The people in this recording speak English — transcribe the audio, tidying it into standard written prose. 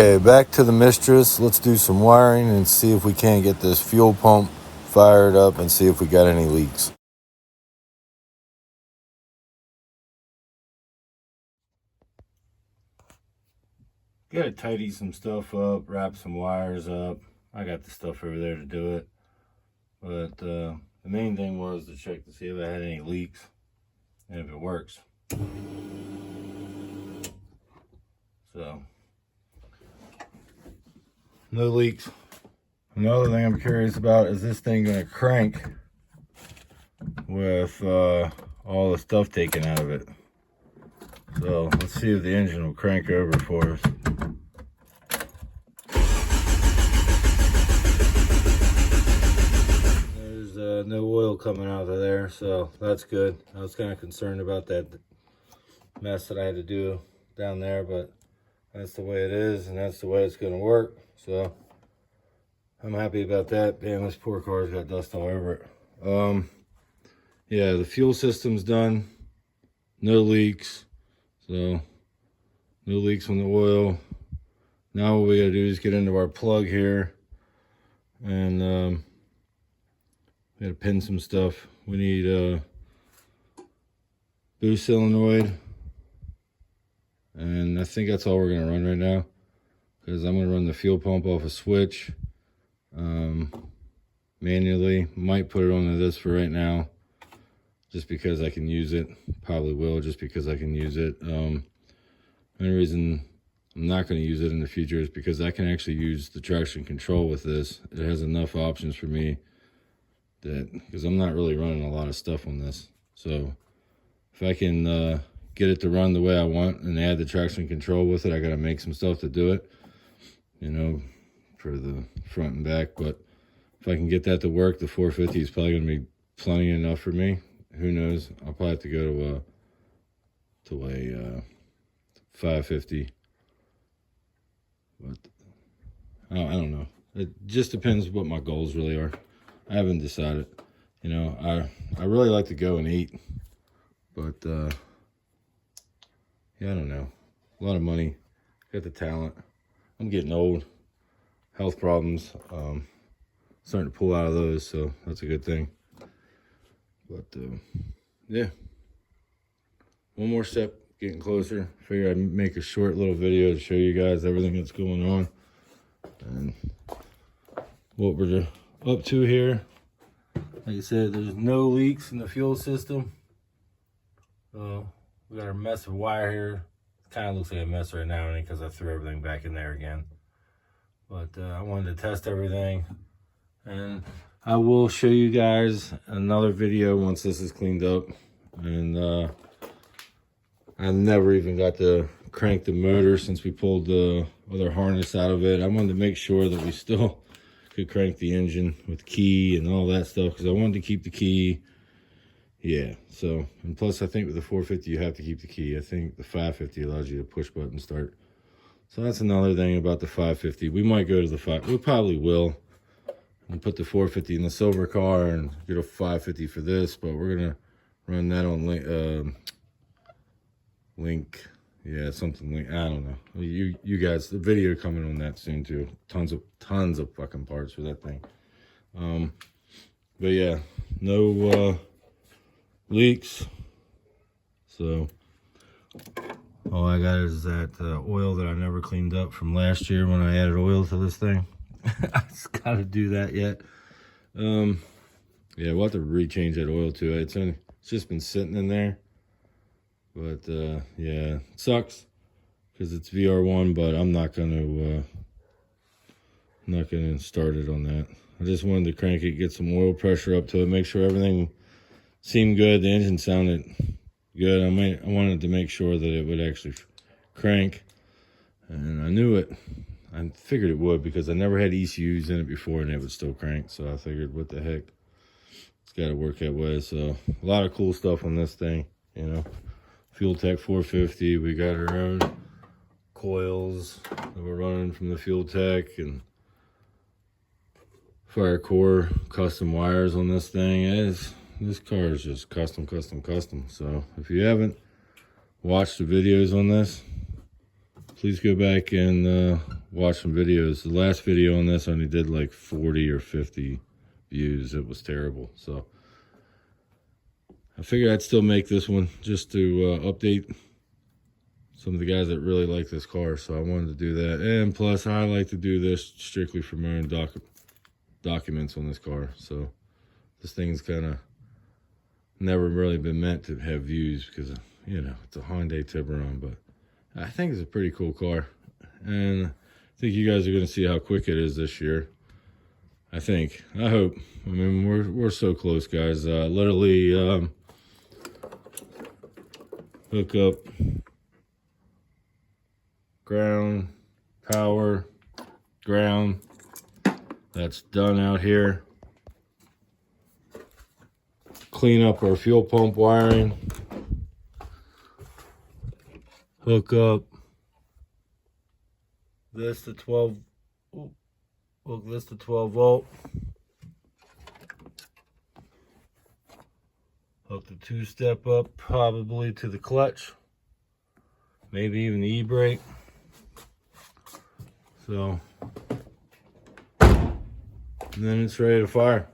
Okay, back to the Mistress. Let's do some wiring and see if we can't get this fuel pump fired up and see if we got any leaks. Gotta tidy some stuff up, wrap some wires up. I got the stuff over there to do it. But the main thing was to check to see if I had any leaks and if it works. So, no leaks. Another thing I'm curious about is this thing gonna crank with all the stuff taken out of it. So let's see if the engine will crank over for us. There's no oil coming out of there, so that's good. I was kind of concerned about that mess that I had to do down there, but that's the way it is, and that's the way it's going to work. So I'm happy about that. Damn, this poor car's got dust all over it. Yeah, the fuel system's done. No leaks. So, no leaks on the oil. Now what we gotta do is get into our plug here. And we gotta pin some stuff. We need a boost solenoid. And I think that's all we're gonna run right now. Because I'm gonna run the fuel pump off a switch. Manually. Might put it onto this for right now. Just because I can use it. Probably will, just because I can use it. The only reason I'm not going to use it in the future is because I can actually use the traction control with this. It has enough options for me that, because I'm not really running a lot of stuff on this. So if I can get it to run the way I want and add the traction control with it, I got to make some stuff to do it, you know, for the front and back. But if I can get that to work, the 450 is probably going to be plenty enough for me. Who knows? I'll probably have to go to a 550. But I don't know. It just depends what my goals really are. I haven't decided. You know, I really like to go and eat, but yeah, I don't know. A lot of money. Got the talent. I'm getting old. Health problems. Starting to pull out of those, so that's a good thing. But yeah, one more step, getting closer. Figure I'd make a short little video to show you guys everything that's going on and what we're up to here. Like I said, there's no leaks in the fuel system. We got a mess of wire here. Kind of looks like a mess right now because I threw everything back in there again. But I wanted to test everything, and I will show you guys another video once this is cleaned up. And I never even got to crank the motor since we pulled the other harness out of it. I wanted to make sure that we still could crank the engine with key and all that stuff, because I wanted to keep the key. Yeah, so, and plus I think with the 450 you have to keep the key. I think the 550 allows you to push button start. So that's another thing about the 550. We might go to the 5, we probably will. And put the 450 in the silver car and get a 550 for this, but we're gonna run that on link, yeah, something like, I don't know. You guys, the video coming on that soon too. Tons of fucking parts for that thing. But yeah, no leaks. So all I got is that oil that I never cleaned up from last year when I added oil to this thing. I just gotta do that yet. Yeah, we'll have to rechange that oil too. It's just been sitting in there. But yeah, it sucks because it's VR1, but I'm not gonna start it on that. I just wanted to crank it, get some oil pressure up to it, make sure everything seemed good. The engine sounded good. I wanted to make sure that it would actually crank, and I knew it. I figured it would because I never had ECUs in it before and it would still crank. So I figured, what the heck, it's got to work that way. So a lot of cool stuff on this thing, you know. Fuel Tech 450. We got our own coils that we're running from the Fuel Tech, and Fire Core custom wires on this thing. This car is just custom. So if you haven't watched the videos on this, please go back and watch some videos. The last video on this only did like 40 or 50 views. It was terrible. So I figured I'd still make this one just to update some of the guys that really like this car. So I wanted to do that. And plus, I like to do this strictly for my own documents on this car. So this thing's kind of never really been meant to have views because, you know, it's a Hyundai Tiburon. But I think it's a pretty cool car. And I think you guys are going to see how quick it is this year. I think. I hope. I mean, we're so close, guys. Literally hook up ground, power, ground. That's done out here. Clean up our fuel pump wiring. Hook up this to 12. Hook this to 12 volt. Hook the 2-step up probably to the clutch. Maybe even the e-brake. So, and then it's ready to fire.